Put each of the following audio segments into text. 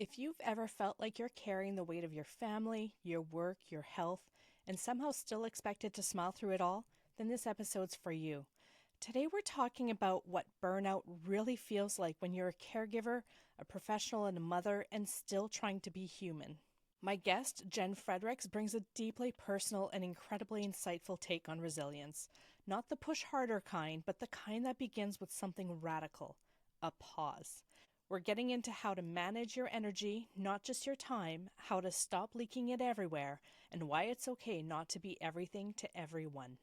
If you've ever felt like you're carrying the weight of your family, your work, your health, and somehow still expected to smile through it all, then this episode's for you. Today we're talking about what burnout really feels like when you're a caregiver, a professional, and a mother, and still trying to be human. My guest, Jenn Fredericks, brings a deeply personal and incredibly insightful take on resilience. Not the push harder kind, but the kind that begins with something radical, a pause. We're getting into how to manage your energy, not just your time, how to stop leaking it everywhere, and why it's okay not to be everything to everyone.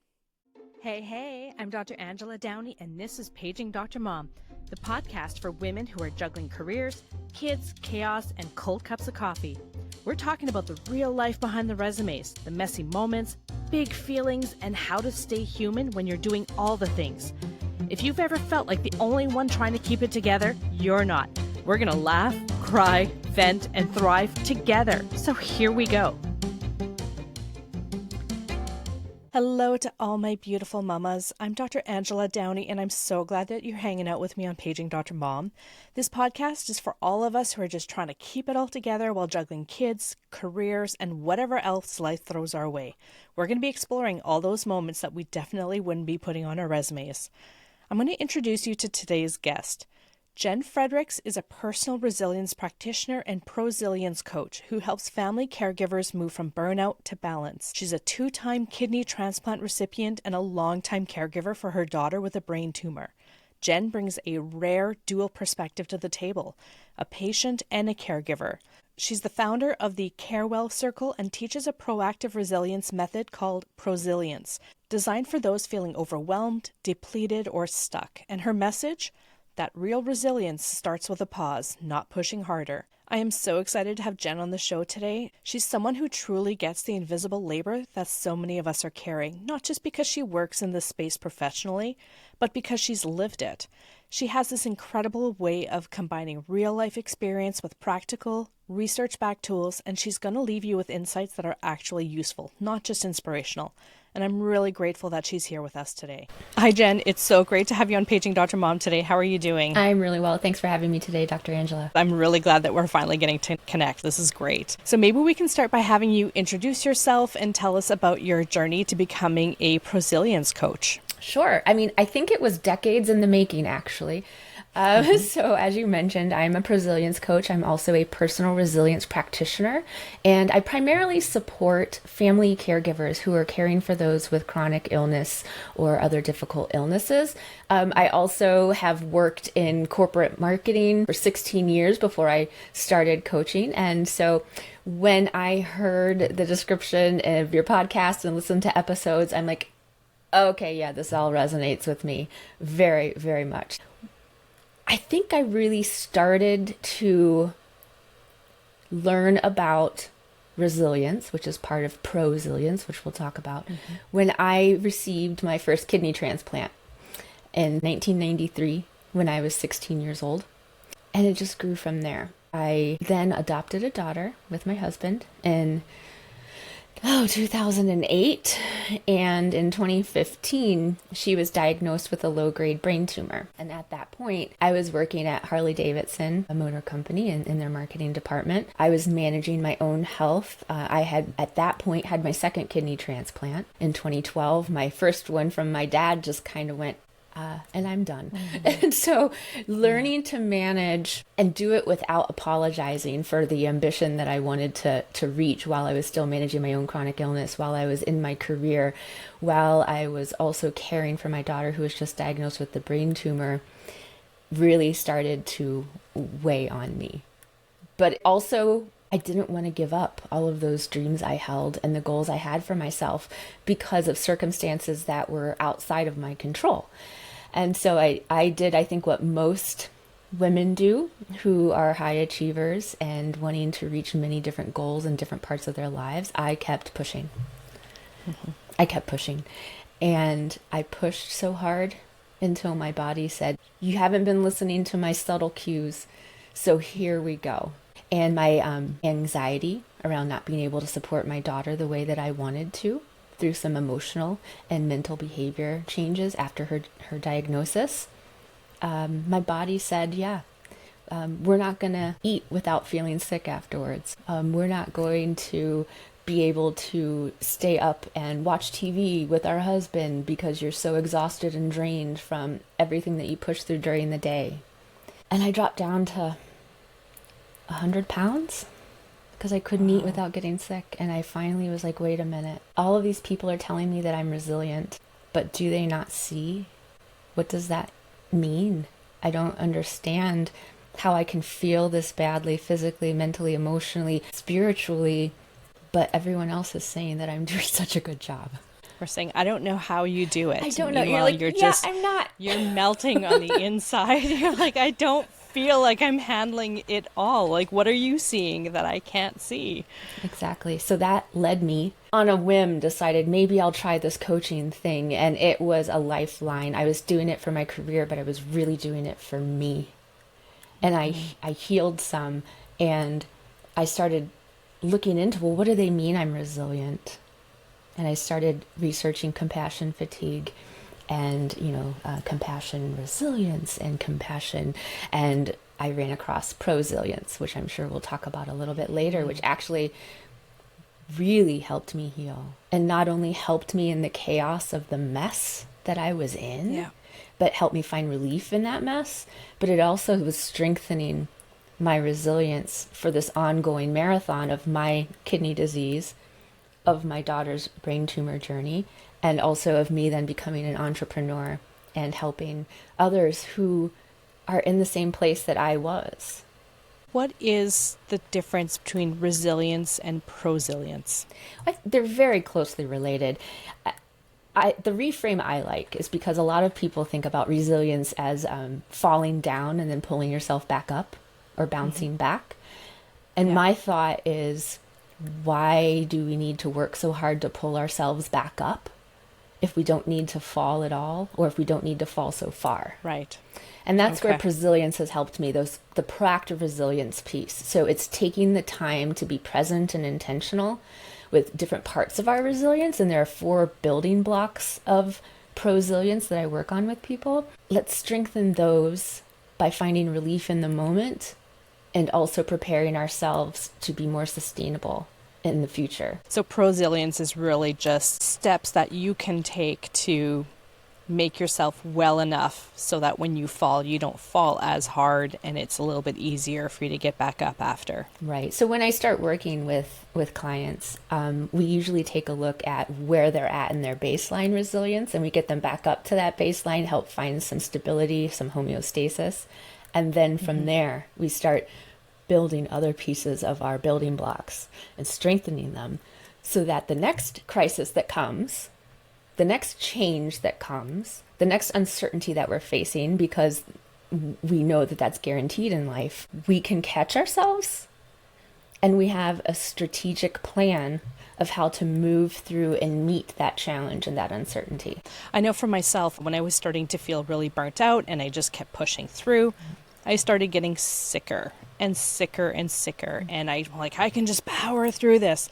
Hey, I'm Dr. Angela Downey, and this is Paging Dr. Mom, the podcast for women who are juggling careers, kids, chaos, and cold cups of coffee. We're talking about the real life behind the resumes, the messy moments, big feelings, and how to stay human when you're doing all the things. If you've ever felt like the only one trying to keep it together, you're not. We're going to laugh, cry, vent, and thrive together. So here we go. Hello to all my beautiful mamas. I'm Dr. Angela Downey, and I'm so glad that you're hanging out with me on Paging Dr. Mom. This podcast is for all of us who are just trying to keep it all together while juggling kids, careers, and whatever else life throws our way. We're going to be exploring all those moments that we definitely wouldn't be putting on our resumes. I'm going to introduce you to today's guest. Jenn Fredericks is a personal resilience practitioner and Prosilience coach who helps family caregivers move from burnout to balance. She's a 2-time kidney transplant recipient and a longtime caregiver for her daughter with a brain tumor. Jenn brings a rare dual perspective to the table, a patient and a caregiver. She's the founder of the Carewell Circle and teaches a proactive resilience method called Prosilience, designed for those feeling overwhelmed, depleted, or stuck. And her message? That real resilience starts with a pause, not pushing harder. I am so excited to have Jenn on the show today. She's someone who truly gets the invisible labor that so many of us are carrying, not just because she works in this space professionally, but because she's lived it. She has this incredible way of combining real-life experience with practical, research-backed tools, and she's going to leave you with insights that are actually useful, not just inspirational. And I'm really grateful that she's here with us today. Hi, Jenn. It's so great to have you on Paging Dr. Mom today. How are you doing? I'm really well. Thanks for having me today, Dr. Angela. I'm really glad that we're finally getting to connect. This is great. So maybe we can start by having you introduce yourself and tell us about your journey to becoming a Prosilience coach. Sure. I think it was decades in the making, actually. So as you mentioned, I'm a Prosilience coach. I'm also a personal resilience practitioner, and I primarily support family caregivers who are caring for those with chronic illness or other difficult illnesses. I also have worked in corporate marketing for 16 years before I started coaching. And so when I heard the description of your podcast and listened to episodes, I'm like, okay, yeah, this all resonates with me very, very much. I think I really started to learn about resilience, which is part of Prosilience, which we'll talk about, when I received my first kidney transplant in 1993 when I was 16 years old. And it just grew from there. I then adopted a daughter with my husband in 2008, and in 2015 she was diagnosed with a low-grade brain tumor. And at that point I was working at Harley-Davidson, a motor company, in their marketing department. I was managing my own health. I had at that point had my second kidney transplant in 2012. My first one from my dad just kind of went and I'm done. And so learning to manage and do it without apologizing for the ambition that I wanted to reach while I was still managing my own chronic illness, while I was in my career, while I was also caring for my daughter who was just diagnosed with the brain tumor, really started to weigh on me. But also, I didn't want to give up all of those dreams I held and the goals I had for myself because of circumstances that were outside of my control. And so I did, I think, what most women do who are high achievers and wanting to reach many different goals in different parts of their lives. I kept pushing. I kept pushing. And I pushed so hard until my body said, you haven't been listening to my subtle cues, so here we go. And my anxiety around not being able to support my daughter the way that I wanted to, through some emotional and mental behavior changes after her diagnosis, my body said, yeah, We're not going to eat without feeling sick afterwards. We're not going to be able to stay up and watch TV with our husband because you're so exhausted and drained from everything that you push through during the day. And I dropped down to 100 pounds because I couldn't eat without getting sick. And I finally was like, wait a minute. All of these people are telling me that I'm resilient, but do they not see? What does that mean? I don't understand how I can feel this badly, physically, mentally, emotionally, spiritually, but everyone else is saying that I'm doing such a good job. We're saying, I don't know how you do it. I don't know. Meanwhile, You're like, I'm not. You're melting on the inside. You're like, I don't feel like I'm handling it all. Like, what are you seeing that I can't see? Exactly. So that led me on a whim, decided maybe I'll try this coaching thing. And it was a lifeline. I was doing it for my career, but I was really doing it for me. And I healed some, and I started looking into, well, what do they mean I'm resilient? And I started researching compassion fatigue and, compassion resilience and compassion. And I ran across Prosilience, which I'm sure we'll talk about a little bit later, which actually really helped me heal. And not only helped me in the chaos of the mess that I was in, but helped me find relief in that mess. But it also was strengthening my resilience for this ongoing marathon of my kidney disease, of my daughter's brain tumor journey, and also of me then becoming an entrepreneur and helping others who are in the same place that I was. What is the difference between resilience and prosilience? They're very closely related. The reframe I like is because a lot of people think about resilience as falling down and then pulling yourself back up or bouncing back. And my thought is, why do we need to work so hard to pull ourselves back up if we don't need to fall at all, or if we don't need to fall so far? Right. And that's where Prosilience has helped me, the proactive resilience piece. So it's taking the time to be present and intentional with different parts of our resilience. And there are 4 building blocks of prosilience that I work on with people. Let's strengthen those by finding relief in the moment and also preparing ourselves to be more sustainable in the future. So prosilience is really just steps that you can take to make yourself well enough so that when you fall, you don't fall as hard, and it's a little bit easier for you to get back up after. Right. So when I start working with clients, we usually take a look at where they're at in their baseline resilience, and we get them back up to that baseline, help find some stability, some homeostasis. And then from there, we start building other pieces of our building blocks and strengthening them so that the next crisis that comes, the next change that comes, the next uncertainty that we're facing, because we know that that's guaranteed in life, we can catch ourselves and we have a strategic plan of how to move through and meet that challenge and that uncertainty. I know for myself, when I was starting to feel really burnt out and I just kept pushing through, I started getting sicker and sicker and sicker. And I'm like, I can just power through this.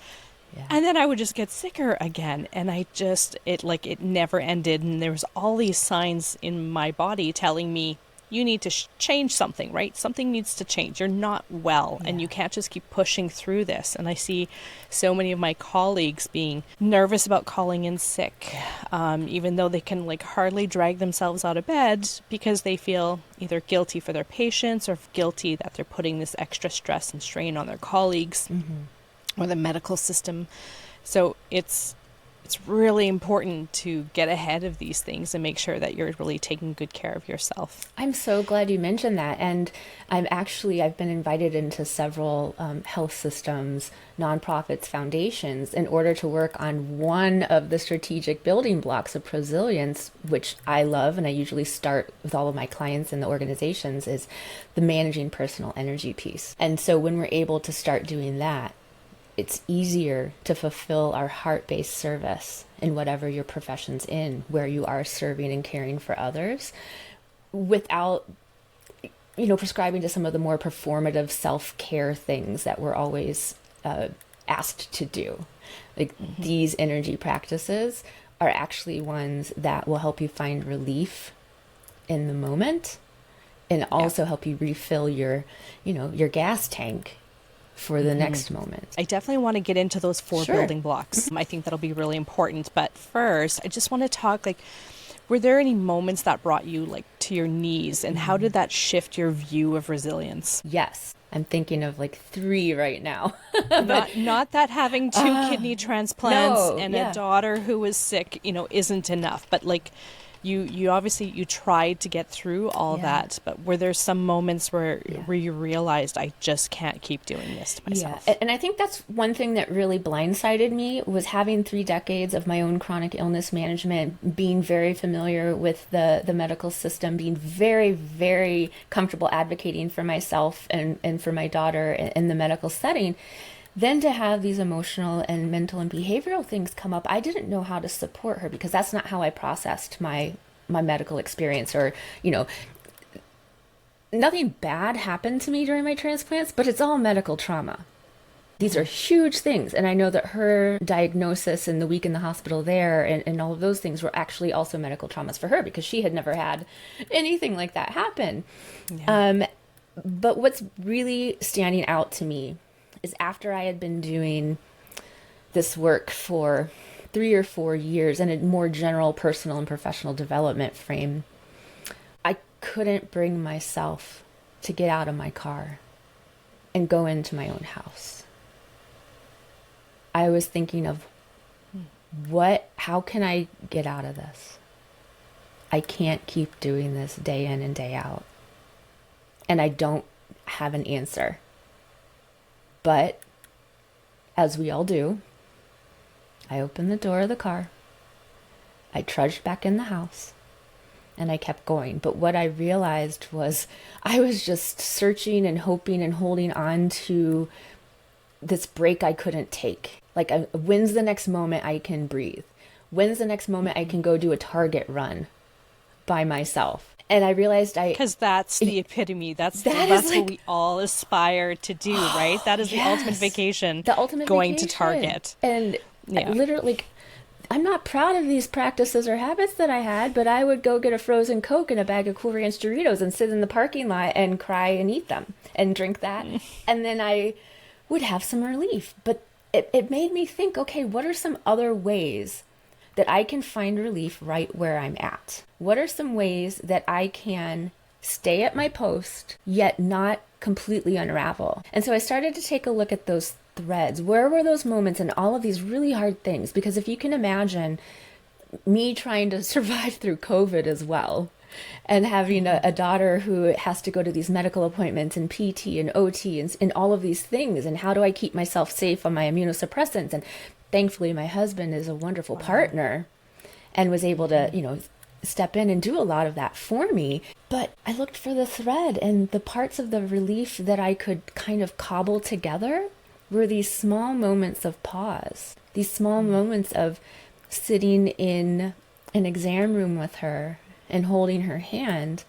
Yeah. And then I would just get sicker again. And it never ended. And there was all these signs in my body telling me, you need to change something, right? Something needs to change. You're not well, and you can't just keep pushing through this. And I see so many of my colleagues being nervous about calling in sick, even though they can hardly drag themselves out of bed because they feel either guilty for their patients or guilty that they're putting this extra stress and strain on their colleagues or the medical system. So it's really important to get ahead of these things and make sure that you're really taking good care of yourself. I'm so glad you mentioned that. And I've been invited into several health systems, nonprofits, foundations in order to work on one of the strategic building blocks of Prosilience, which I love. And I usually start with all of my clients in the organizations, is the managing personal energy piece. And so when we're able to start doing that, it's easier to fulfill our heart-based service in whatever your profession's in, where you are serving and caring for others without, prescribing to some of the more performative self-care things that we're always asked to do. These energy practices are actually ones that will help you find relief in the moment and also help you refill your gas tank for the next moment. I definitely want to get into those 4 building blocks. I think that'll be really important. But first, I just want to talk, like, were there any moments that brought you like to your knees, and how did that shift your view of resilience? Yes. I'm thinking of like 3 right now. Not that having 2 kidney transplants and a daughter who was sick, isn't enough. But like you obviously you tried to get through all that. But were there some moments where you realized, I just can't keep doing this to myself? Yeah. And I think that's one thing that really blindsided me, was having 3 decades of my own chronic illness management, being very familiar with the medical system, being very, very comfortable advocating for myself and for my daughter in the medical setting. Then to have these emotional and mental and behavioral things come up, I didn't know how to support her, because that's not how I processed my medical experience. Or, nothing bad happened to me during my transplants, but it's all medical trauma. These are huge things. And I know that her diagnosis and the week in the hospital there and all of those things were actually also medical traumas for her, because she had never had anything like that happen. Yeah. But what's really standing out to me is, after I had been doing this work for 3 or 4 years in a more general personal and professional development frame, I couldn't bring myself to get out of my car and go into my own house. I was thinking of how can I get out of this? I can't keep doing this day in and day out. And I don't have an answer. But as we all do, I opened the door of the car, I trudged back in the house, and I kept going. But what I realized was I was just searching and hoping and holding on to this break I couldn't take. Like, when's the next moment I can breathe? When's the next moment I can go do a Target run by myself? And I realized because that's the epitome. That's what we all aspire to do, right? That is the ultimate vacation. The ultimate going vacation. To Target. And literally, I'm not proud of these practices or habits that I had, but I would go get a frozen Coke and a bag of Cool Ranch Doritos and sit in the parking lot and cry and eat them and drink that. And then I would have some relief. But it made me think, okay, what are some other ways that I can find relief right where I'm at? What are some ways that I can stay at my post, yet not completely unravel? And so I started to take a look at those threads. Where were those moments in all of these really hard things? Because if you can imagine me trying to survive through COVID as well, and having a daughter who has to go to these medical appointments and PT and OT and all of these things, and how do I keep myself safe on my immunosuppressants? And thankfully, my husband is a wonderful partner and was able to, step in and do a lot of that for me. But I looked for the thread, and the parts of the relief that I could kind of cobble together were these small moments of pause, these small moments of sitting in an exam room with her and holding her hand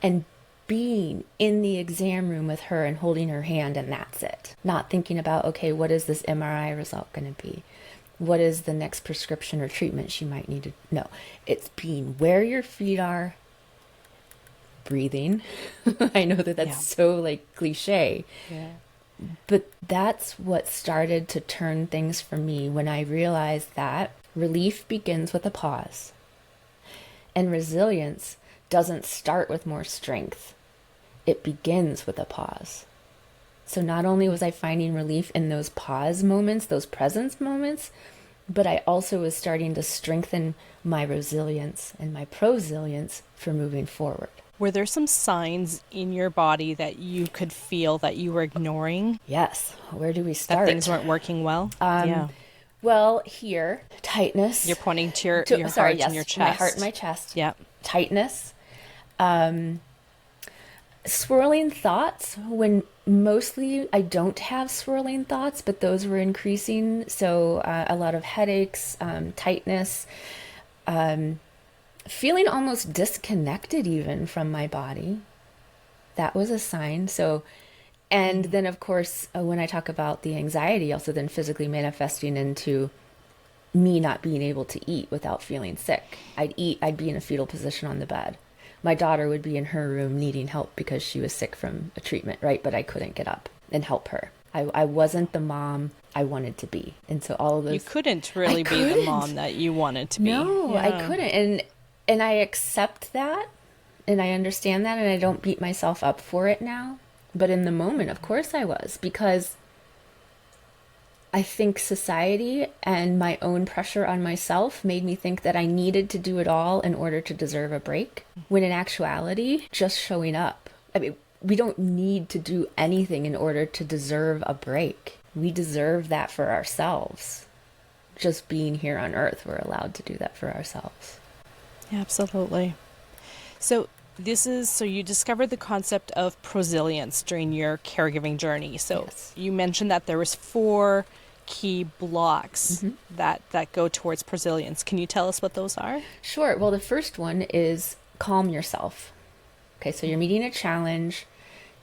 and being in the exam room with her and holding her hand, and that's it. Not thinking about, okay, what is this MRI result going to be? What is the next prescription or treatment she might need to... No, it's being where your feet are, breathing. I know that that's so like cliche. Yeah. But that's what started to turn things for me when I realized that relief begins with a pause. And resilience doesn't start with more strength. It begins with a pause. So not only was I finding relief in those pause moments, those presence moments, but I also was starting to strengthen my resilience and my prosilience for moving forward. Were there some signs in your body that you could feel that you were ignoring? Yes. Where do we start? That things weren't working well? Well, here, tightness. You're pointing to your heart and your chest. My heart and my chest. Yeah. Tightness. Swirling thoughts, when mostly I don't have swirling thoughts, but those were increasing. So a lot of headaches, tightness, feeling almost disconnected even from my body. That was a sign. So, and then of course, when I talk about the anxiety, also then physically manifesting into me not being able to eat without feeling sick. I'd be in a fetal position on the bed My daughter would be in her room needing help because she was sick from a treatment, right? But I couldn't get up and help her. I wasn't the mom I wanted to be. And so all of those... You couldn't really be the mom that you wanted to be. No, I couldn't. And I accept that, and I understand that, and I don't beat myself up for it now. But in the moment, of course I was, because I think society and my own pressure on myself made me think that I needed to do it all in order to deserve a break. When in actuality, just showing up. I mean, we don't need to do anything in order to deserve a break. We deserve that for ourselves. Just being here on earth, we're allowed to do that for ourselves. Absolutely. So you discovered the concept of prosilience during your caregiving journey. So yes. You mentioned that there was 4 key blocks that go towards prosilience. Can you tell us what those are? Sure. Well, the first one is calm yourself. Okay, so you're meeting a challenge,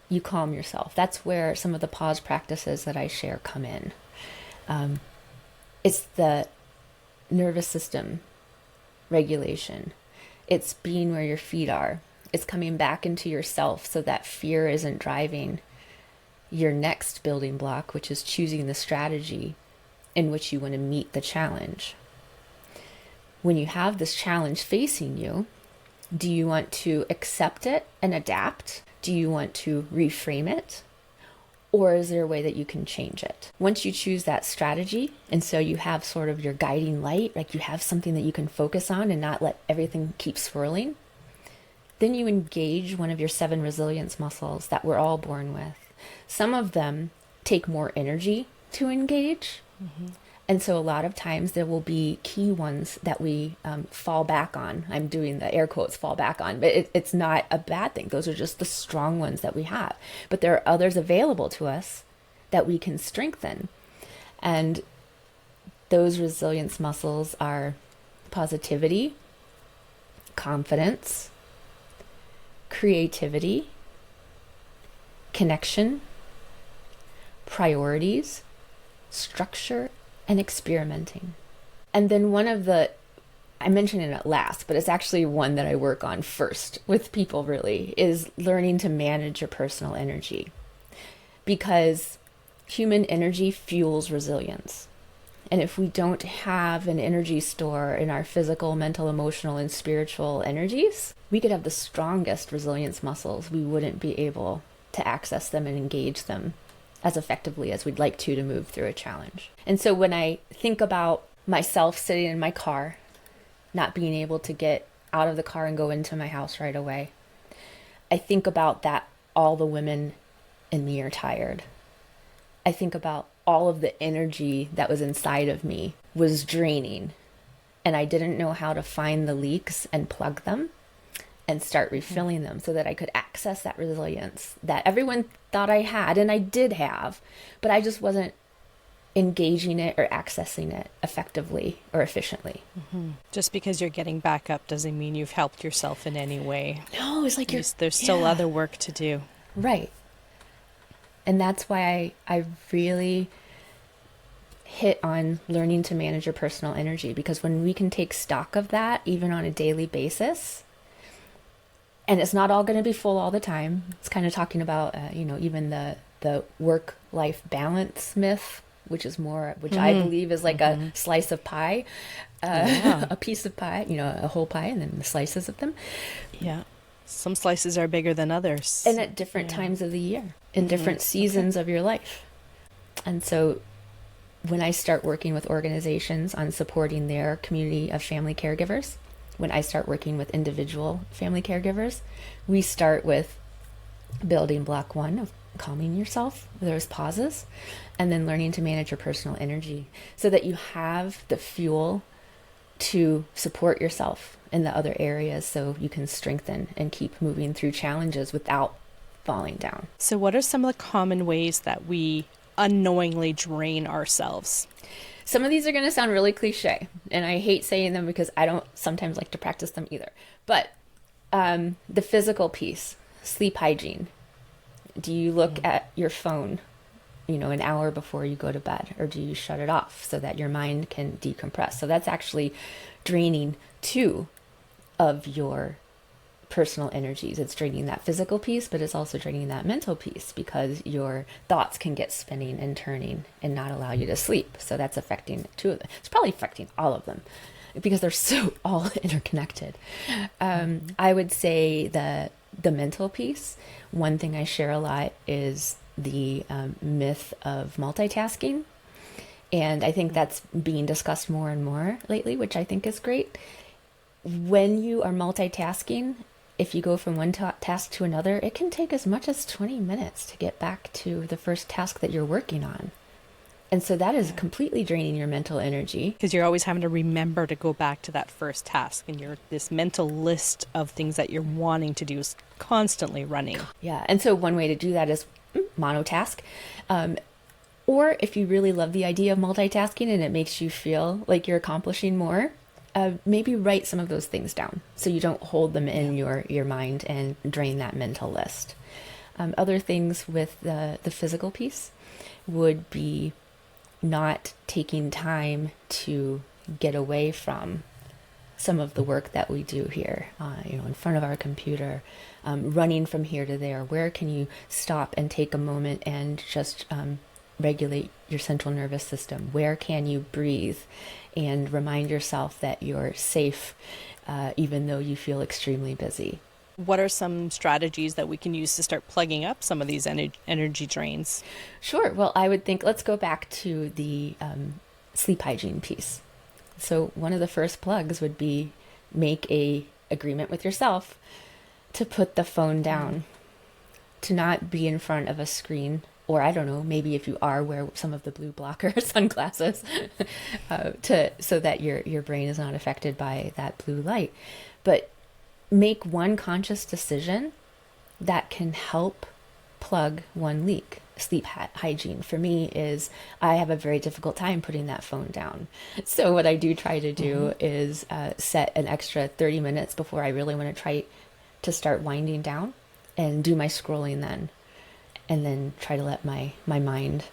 you calm yourself. That's where some of the pause practices that I share come in. It's the nervous system regulation. It's being where your feet are. It's coming back into yourself so that fear isn't driving your next building block, which is choosing the strategy in which you want to meet the challenge. When you have this challenge facing you, do you want to accept it and adapt? Do you want to reframe it? Or is there a way that you can change it? Once you choose that strategy, and so you have sort of your guiding light, like you have something that you can focus on and not let everything keep swirling, then you engage one of your 7 resilience muscles that we're all born with. Some of them take more energy to engage. And so a lot of times there will be key ones that we fall back on. I'm doing the air quotes, fall back on, but it's not a bad thing. Those are just the strong ones that we have. But there are others available to us that we can strengthen. And those resilience muscles are positivity, confidence, creativity, connection, priorities, structure, and experimenting. And then I mentioned it at last, but it's actually one that I work on first with people really, is learning to manage your personal energy. Because human energy fuels resilience. And if we don't have an energy store in our physical, mental, emotional, and spiritual energies, we could have the strongest resilience muscles. We wouldn't be able to access them and engage them as effectively as we'd like to move through a challenge. And so when I think about myself sitting in my car, not being able to get out of the car and go into my house right away, I think about that all the women in me are tired. I think about all of the energy that was inside of me was draining, and I didn't know how to find the leaks and plug them and start refilling them so that I could access that resilience that everyone thought I had, and I did have, but I just wasn't engaging it or accessing it effectively or efficiently. Just because you're getting back up doesn't mean you've helped yourself in any way. No, it's like there's still other work to do. Right. And that's why I really hit on learning to manage your personal energy, because when we can take stock of that, even on a daily basis, and it's not all going to be full all the time. It's kind of talking about, even the work-life balance myth, which I believe is like a slice of pie, a piece of pie, a whole pie, and then the slices of them. Yeah. Some slices are bigger than others. And at different times of the year, in different seasons of your life. And so when I start working with organizations on supporting their community of family caregivers, when I start working with individual family caregivers, we start with building block 1 of calming yourself, those pauses, and then learning to manage your personal energy so that you have the fuel to support yourself in the other areas so you can strengthen and keep moving through challenges without falling down. So what are some of the common ways that we unknowingly drain ourselves? Some of these are going to sound really cliche, and I hate saying them because I don't sometimes like to practice them either. But the physical piece, sleep hygiene. Do you look at your phone, an hour before you go to bed, or do you shut it off so that your mind can decompress? So that's actually draining 2 of your personal energies. It's draining that physical piece, but it's also draining that mental piece, because your thoughts can get spinning and turning and not allow you to sleep. So that's affecting two of them. It's probably affecting all of them because they're so all interconnected. I would say the mental piece, one thing I share a lot is the myth of multitasking. And I think that's being discussed more and more lately, which I think is great. When you are multitasking, if you go from one task to another, it can take as much as 20 minutes to get back to the first task that you're working on. And so that is completely draining your mental energy. Because you're always having to remember to go back to that first task, and this mental list of things that you're wanting to do is constantly running. Yeah. And so one way to do that is monotask. Or if you really love the idea of multitasking and it makes you feel like you're accomplishing more, maybe write some of those things down so you don't hold them in your mind and drain that mental list. Other things with the physical piece would be not taking time to get away from some of the work that we do here, in front of our computer, running from here to there. Where can you stop and take a moment and just regulate your central nervous system? Where can you breathe and remind yourself that you're safe, even though you feel extremely busy? What are some strategies that we can use to start plugging up some of these energy drains? Sure. Well, I would think, let's go back to the sleep hygiene piece. So one of the first plugs would be make a agreement with yourself to put the phone down, to not be in front of a screen. Or I don't know, maybe if you are, wear some of the blue blocker sunglasses so that your brain is not affected by that blue light. But make one conscious decision that can help plug one leak. Sleep hygiene for me is, I have a very difficult time putting that phone down. So what I do try to do is set an extra 30 minutes before I really want to try to start winding down and do my scrolling then. And then try to let my mind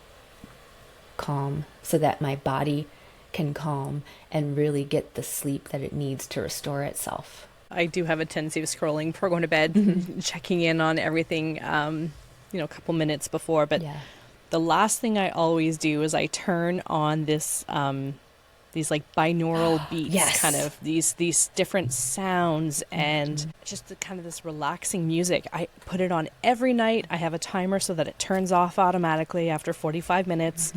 calm so that my body can calm and really get the sleep that it needs to restore itself. I do have a tendency of scrolling before going to bed, checking in on everything, a couple minutes before. But the last thing I always do is I turn on this, these like binaural beats, kind of these different sounds, and just kind of this relaxing music. I put it on every night. I have a timer so that it turns off automatically after 45 minutes.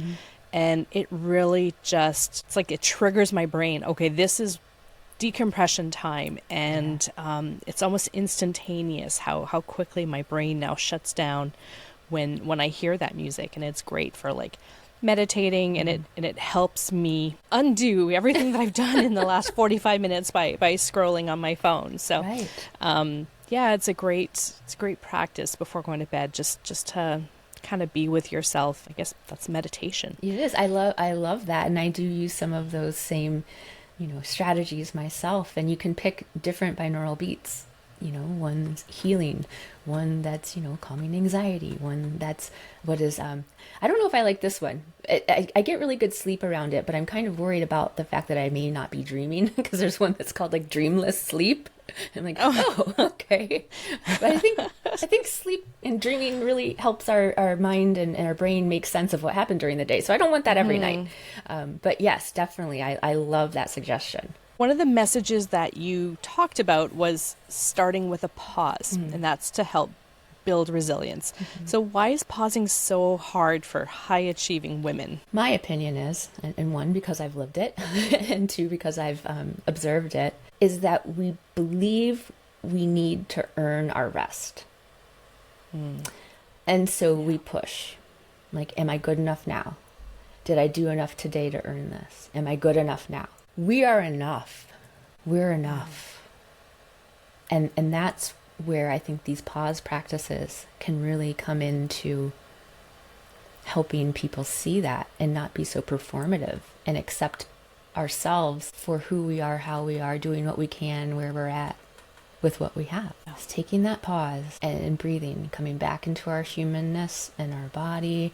And it really it's like it triggers my brain. Okay, this is decompression time, and it's almost instantaneous how quickly my brain now shuts down when I hear that music. And it's great for like meditating, and it helps me undo everything that I've done in the last 45 minutes by scrolling on my phone. So it's a great practice before going to bed, just to kind of be with yourself. I guess that's meditation. It is. I love that, and I do use some of those same strategies myself. And you can pick different binaural beats. One's healing, one that's, calming anxiety, one that's I don't know if I like this one. I get really good sleep around it, but I'm kind of worried about the fact that I may not be dreaming, because there's one that's called like dreamless sleep. I'm like, oh okay. But I think sleep and dreaming really helps our mind and our brain make sense of what happened during the day. So I don't want that every night. But yes, definitely. I love that suggestion. One of the messages that you talked about was starting with a pause, and that's to help build resilience. So why is pausing so hard for high-achieving women? My opinion is, and one, because I've lived it, and two, because I've observed it, is that we believe we need to earn our rest. And so we push. Like, am I good enough now? Did I do enough today to earn this? Am I good enough now? We are enough. We're enough. And that's where I think these pause practices can really come into helping people see that and not be so performative and accept ourselves for who we are, how we are, doing what we can, where we're at with what we have. It's taking that pause and breathing, coming back into our humanness and our body,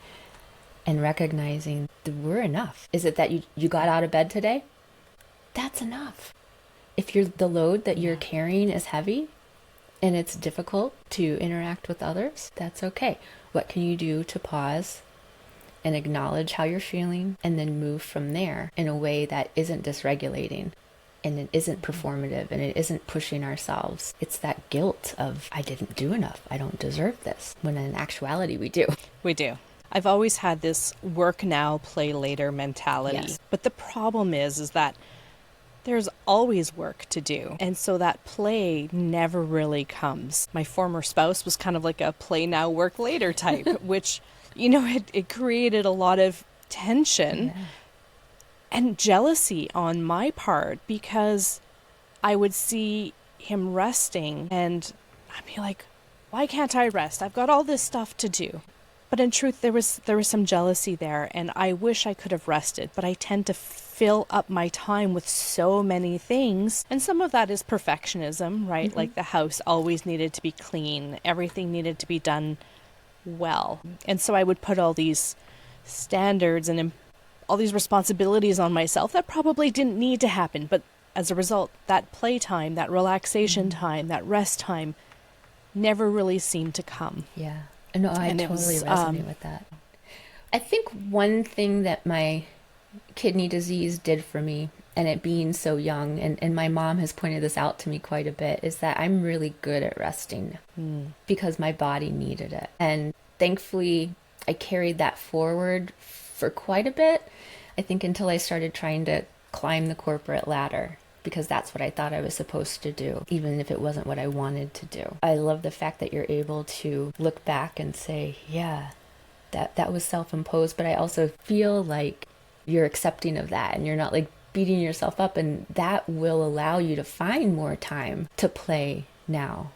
and recognizing that we're enough. Is it that you got out of bed today? That's enough. If the load that you're carrying is heavy, and it's difficult to interact with others, that's okay. What can you do to pause and acknowledge how you're feeling and then move from there in a way that isn't dysregulating and it isn't performative and it isn't pushing ourselves? It's that guilt of, I didn't do enough, I don't deserve this, when in actuality we do. We do. I've always had this work now, play later mentality. Yes. But the problem is that there's always work to do. And so that play never really comes. My former spouse was kind of like a play now, work later type, which, it created a lot of tension and jealousy on my part, because I would see him resting and I'd be like, why can't I rest? I've got all this stuff to do. But in truth, there was some jealousy there, and I wish I could have rested, but I tend to fill up my time with so many things. And some of that is perfectionism, right? Like the house always needed to be clean. Everything needed to be done well. And so I would put all these standards and all these responsibilities on myself that probably didn't need to happen. But as a result, that playtime, that relaxation time, that rest time never really seemed to come. Yeah. No, I totally resonate with that. I think one thing that my kidney disease did for me, and it being so young, and my mom has pointed this out to me quite a bit, is that I'm really good at resting because my body needed it. And thankfully, I carried that forward for quite a bit, I think, until I started trying to climb the corporate ladder, because that's what I thought I was supposed to do, even if it wasn't what I wanted to do. I love the fact that you're able to look back and say, yeah, that was self-imposed, but I also feel like you're accepting of that and you're not like beating yourself up, and that will allow you to find more time to play now.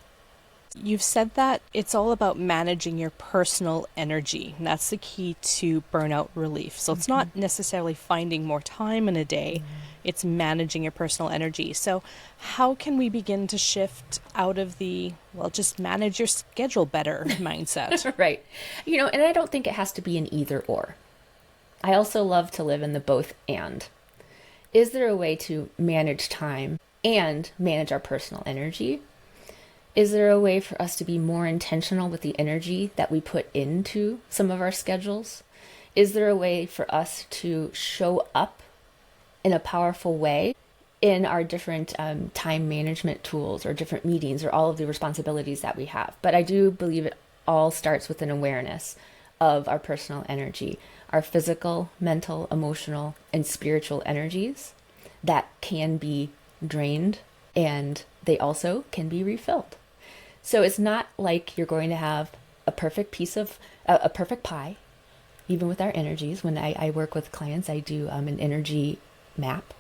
You've said that it's all about managing your personal energy, and that's the key to burnout relief. So it's not necessarily finding more time in a day, it's managing your personal energy. So how can we begin to shift out of the, just manage your schedule better mindset? Right. And I don't think it has to be an either or. I also love to live in the both and. Is there a way to manage time and manage our personal energy? Is there a way for us to be more intentional with the energy that we put into some of our schedules? Is there a way for us to show up in a powerful way in our different time management tools or different meetings or all of the responsibilities that we have? But I do believe it all starts with an awareness of our personal energy, our physical, mental, emotional, and spiritual energies that can be drained, and they also can be refilled. So it's not like you're going to have a perfect piece of a perfect pie, even with our energies. When I work with clients, I do an energy map.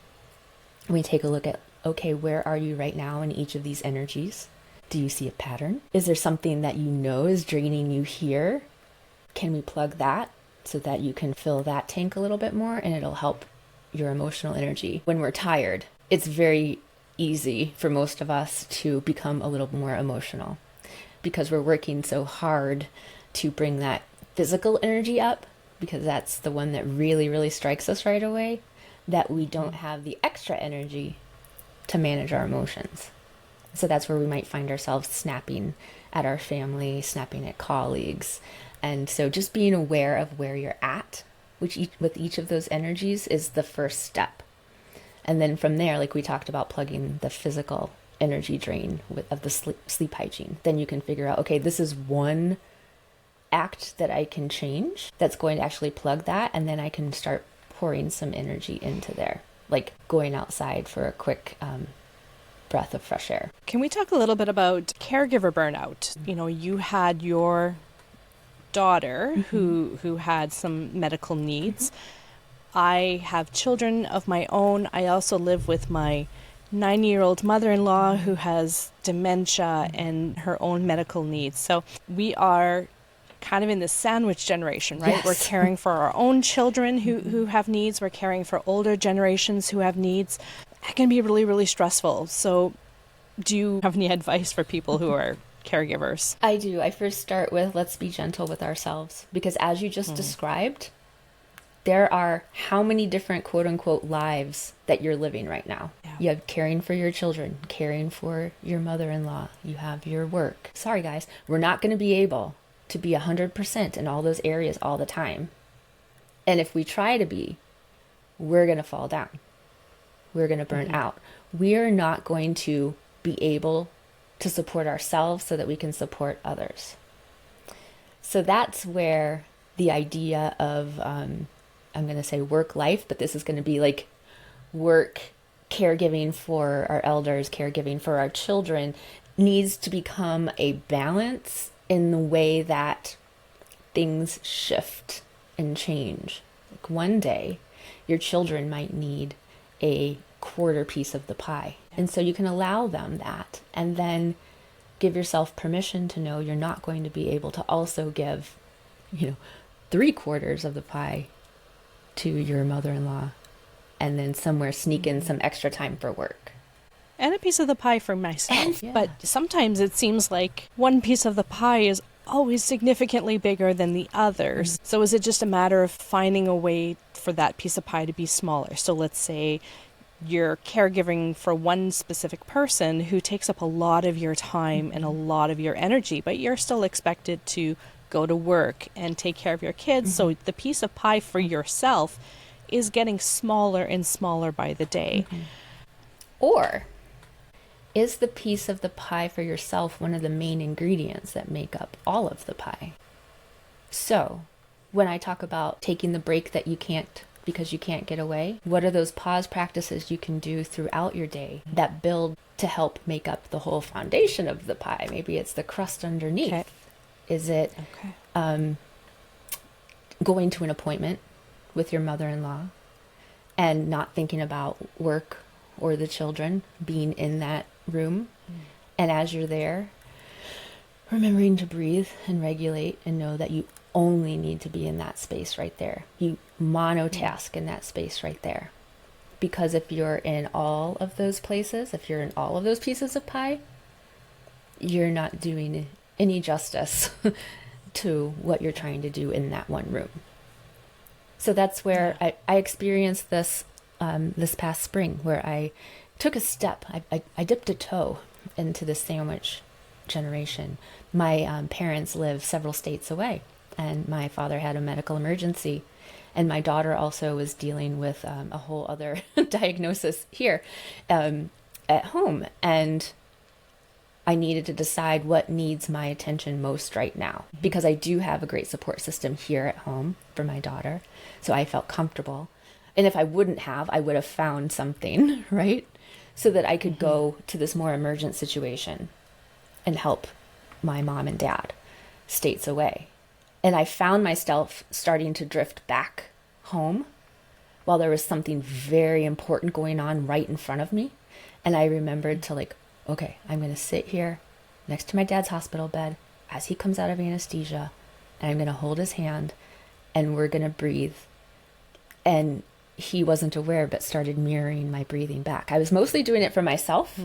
We take a look at, okay, where are you right now in each of these energies? Do you see a pattern? Is there something that is draining you here? Can we plug that so that you can fill that tank a little bit more, and it'll help your emotional energy? When we're tired, it's very easy for most of us to become a little more emotional because we're working so hard to bring that physical energy up, because that's the one that really, really strikes us right away, that we don't have the extra energy to manage our emotions. So that's where we might find ourselves snapping at our family, snapping at colleagues. And so just being aware of where you're at with each of those energies is the first step. And then from there, like we talked about, plugging the physical energy drain of the sleep hygiene, then you can figure out, okay, this is one act that I can change that's going to actually plug that. And then I can start pouring some energy into there, like going outside for a quick breath of fresh air. Can we talk a little bit about caregiver burnout? You had your daughter who had some medical needs. I have children of my own. I also live with my 9-year-old mother-in-law who has dementia and her own medical needs. So we are kind of in the sandwich generation, right? Yes. We're caring for our own children who have needs. We're caring for older generations who have needs. It can be really, really stressful. So do you have any advice for people who are caregivers? I do. I first start with, let's be gentle with ourselves, because as you just described, There are how many different quote unquote lives that you're living right now? Yeah. You have caring for your children, caring for your mother-in-law, you have your work. Sorry guys, we're not going to be able to be 100% in all those areas all the time. And if we try to be, we're going to fall down. We're going to burn out. We're not going to be able to support ourselves so that we can support others. So that's where the idea of, I'm going to say work life, but this is going to be like work, caregiving for our elders, caregiving for our children, needs to become a balance in the way that things shift and change. Like one day, your children might need a quarter piece of the pie. And so you can allow them that, and then give yourself permission to know you're not going to be able to also give, 3/4 of the pie to your mother-in-law, and then somewhere sneak in some extra time for work. And a piece of the pie for myself. But sometimes it seems like one piece of the pie is always significantly bigger than the others. So is it just a matter of finding a way for that piece of pie to be smaller? So let's say you're caregiving for one specific person who takes up a lot of your time and a lot of your energy, but you're still expected to go to work and take care of your kids. So the piece of pie for yourself is getting smaller and smaller by the day. Or is the piece of the pie for yourself one of the main ingredients that make up all of the pie? So when I talk about taking the break that you can't because you can't get away, what are those pause practices you can do throughout your day that build to help make up the whole foundation of the pie? Maybe it's the crust underneath. Okay. Is it going to an appointment with your mother-in-law and not thinking about work or the children, being in that room? And as you're there, remembering to breathe and regulate and know that you only need to be in that space right there. You monotask in that space right there. Because if you're in all of those places, if you're in all of those pieces of pie, you're not doing any justice to what you're trying to do in that one room. So that's where I experienced this this past spring, where I took a step. I dipped a toe into the sandwich generation. My parents live several states away, and my father had a medical emergency, and my daughter also was dealing with a whole other diagnosis here at home, and I needed to decide what needs my attention most right now, because I do have a great support system here at home for my daughter, so I felt comfortable. And if I wouldn't have, I would have found something, right? So that I could go to this more emergent situation and help my mom and dad states away. And I found myself starting to drift back home while there was something very important going on right in front of me. And I remembered to okay, I'm going to sit here next to my dad's hospital bed as he comes out of anesthesia, and I'm going to hold his hand, and we're going to breathe. And he wasn't aware, but started mirroring my breathing back. I was mostly doing it for myself,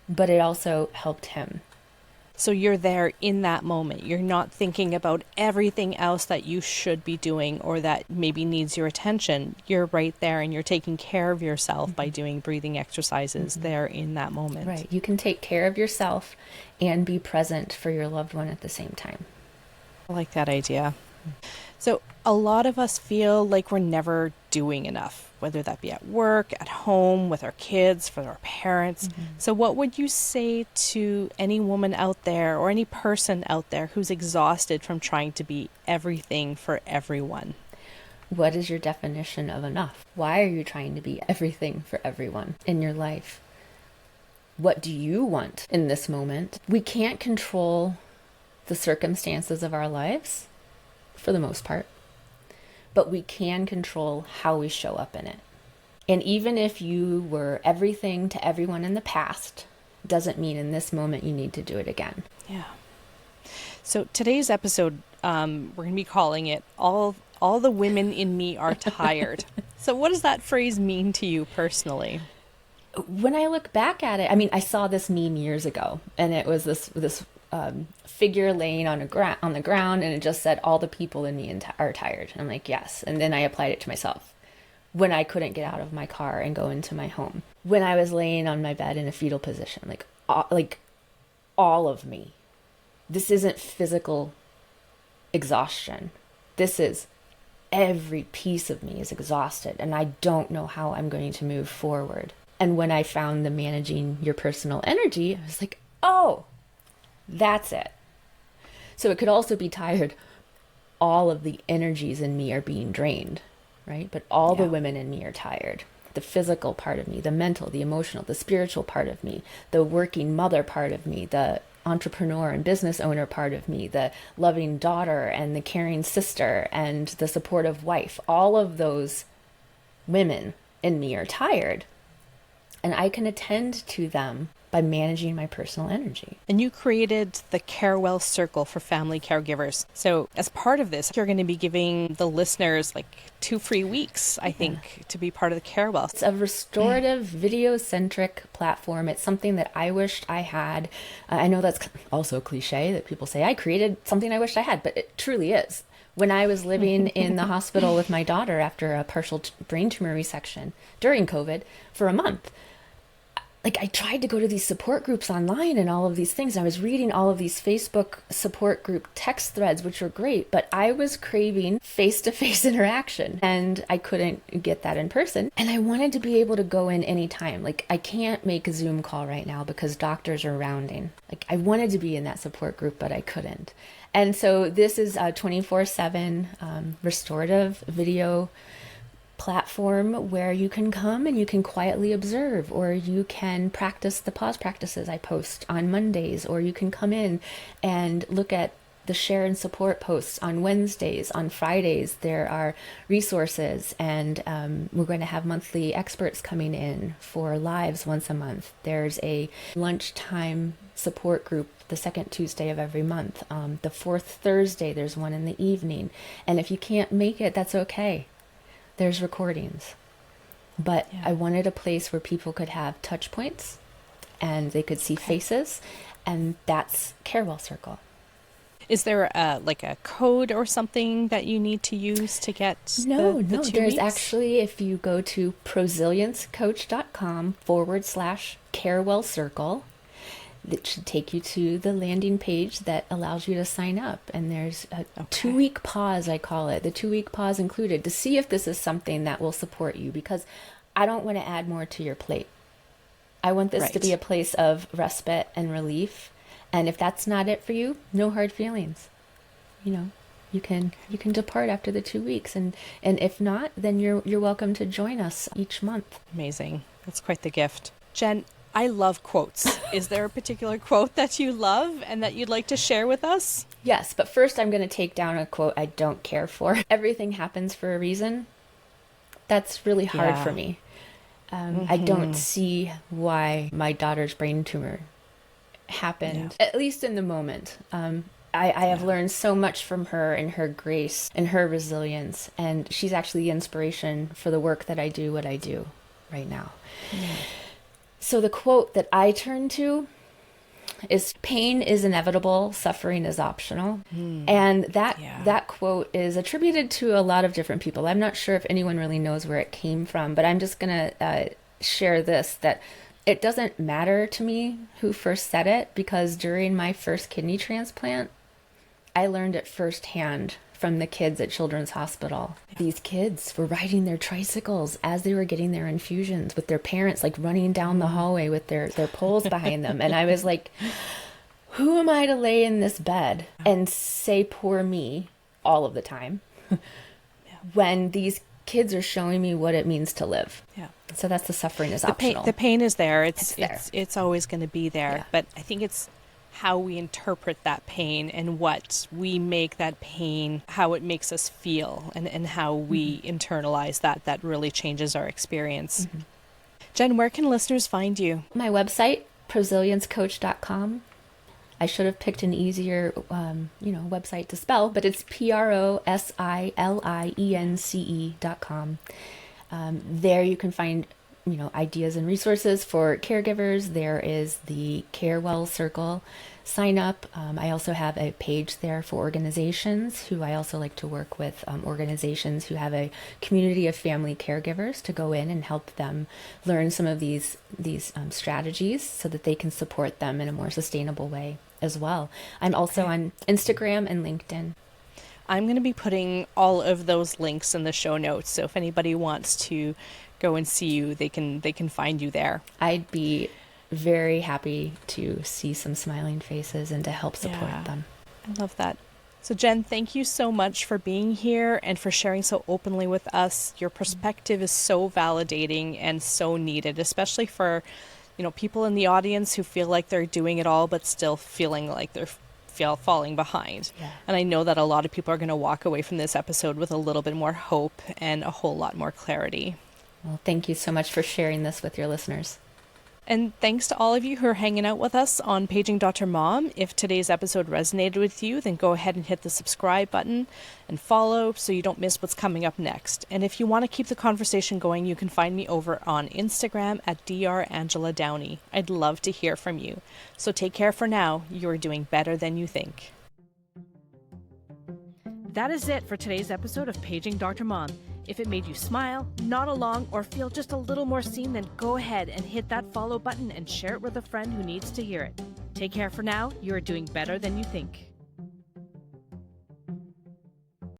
but it also helped him. So you're there in that moment. You're not thinking about everything else that you should be doing or that maybe needs your attention. You're right there, and you're taking care of yourself by doing breathing exercises there in that moment. Right. You can take care of yourself and be present for your loved one at the same time. I like that idea. So a lot of us feel like we're never doing enough, whether that be at work, at home, with our kids, for our parents. So what would you say to any woman out there or any person out there who's exhausted from trying to be everything for everyone? What is your definition of enough? Why are you trying to be everything for everyone in your life? What do you want in this moment? We can't control the circumstances of our lives, for the most part, but we can control how we show up in it. And even if you were everything to everyone in the past, doesn't mean in this moment you need to do it again. Yeah. So today's episode, we're going to be calling it All the Women in Me Are Tired. So what does that phrase mean to you personally? When I look back at it, I mean, I saw this meme years ago, and it was this figure laying on the ground, and it just said, all the people in me are tired. And I'm like, yes. And then I applied it to myself when I couldn't get out of my car and go into my home. When I was laying on my bed in a fetal position, like all of me. This isn't physical exhaustion. This is every piece of me is exhausted, and I don't know how I'm going to move forward. And when I found the managing your personal energy, I was like, oh, that's it. So it could also be tired. All of the energies in me are being drained, right? But all the women in me are tired. The physical part of me, the mental, the emotional, the spiritual part of me, the working mother part of me, the entrepreneur and business owner part of me, the loving daughter and the caring sister and the supportive wife. All of those women in me are tired. And I can attend to them by managing my personal energy. And you created the Carewell Circle for family caregivers. So as part of this, you're going to be giving the listeners like 2 free weeks, I think, to be part of the Carewell. It's a restorative, video-centric platform. It's something that I wished I had. I know that's also cliche that people say, I created something I wished I had, but it truly is. When I was living in the hospital with my daughter after a partial brain tumor resection during COVID for a month, like I tried to go to these support groups online and all of these things. I was reading all of these Facebook support group text threads, which were great, but I was craving face-to-face interaction and I couldn't get that in person. And I wanted to be able to go in anytime. Like I can't make a Zoom call right now because doctors are rounding. Like I wanted to be in that support group, but I couldn't. And so this is a 24/7 restorative video platform where you can come and you can quietly observe, or you can practice the pause practices I post on Mondays, or you can come in and look at the share and support posts on Wednesdays. On Fridays, there are resources, and we're going to have monthly experts coming in for lives once a month. There's a lunchtime support group the second Tuesday of every month. The fourth Thursday, there's one in the evening. And if you can't make it, that's okay. There's recordings. But I wanted a place where people could have touch points and they could see faces, and that's Carewell Circle. Is there like a code or something that you need to use to get No, the 2 there's weeks? actually, if you go to prosilienccoach.com/Carewell Circle, that should take you to the landing page that allows you to sign up. And there's a 2-week pause, I call it, the 2-week pause included, to see if this is something that will support you, because I don't want to add more to your plate. I want this to be a place of respite and relief. And if that's not it for you, no hard feelings. You know, you can depart after the 2 weeks. And if not, then you're welcome to join us each month. Amazing. That's quite the gift. Jenn, I love quotes. Is there a particular quote that you love and that you'd like to share with us? Yes, but first I'm going to take down a quote I don't care for. Everything happens for a reason. That's really hard for me. I don't see why my daughter's brain tumor happened, at least in the moment. I have learned so much from her and her grace and her resilience, and she's actually the inspiration for the work that I do, what I do right now. So the quote that I turn to is, pain is inevitable, suffering is optional. And that quote is attributed to a lot of different people. I'm not sure if anyone really knows where it came from, but I'm just going to share this, that it doesn't matter to me who first said it, because during my first kidney transplant, I learned it firsthand from the kids at Children's Hospital. These kids were riding their tricycles as they were getting their infusions, with their parents like running down the hallway with their poles behind them. And I was like, who am I to lay in this bed and say poor me all of the time when these kids are showing me what it means to live? So that's the suffering is optional. The pain is there. It's there. It's always going to be there. But I think it's how we interpret that pain and what we make that pain, how it makes us feel, and how we internalize that really changes our experience. Jenn, where can listeners find you? My website, prosilienccoach.com. I should have picked an easier, website to spell, but it's PROSILIENCE.com. There you can find ideas and resources for caregivers, there is the Carewell Circle sign up. I also have a page there for organizations who I also like to work with, organizations who have a community of family caregivers to go in and help them learn some of these strategies so that they can support them in a more sustainable way as well. I'm also on Instagram and LinkedIn. I'm going to be putting all of those links in the show notes. So if anybody wants to go and see you, they can find you there. I'd be very happy to see some smiling faces and to help support them. I love that. So Jenn, thank you so much for being here and for sharing so openly with us. Your perspective is so validating and so needed, especially for, people in the audience who feel like they're doing it all, but still feeling like they're falling behind. Yeah. And I know that a lot of people are going to walk away from this episode with a little bit more hope and a whole lot more clarity. Well, thank you so much for sharing this with your listeners. And thanks to all of you who are hanging out with us on Paging Dr. Mom. If today's episode resonated with you, then go ahead and hit the subscribe button and follow so you don't miss what's coming up next. And if you want to keep the conversation going, you can find me over on Instagram at drangeladowney. I'd love to hear from you. So take care for now. You're doing better than you think. That is it for today's episode of Paging Dr. Mom. If it made you smile, nod along, or feel just a little more seen, then go ahead and hit that follow button and share it with a friend who needs to hear it. Take care for now. You are doing better than you think.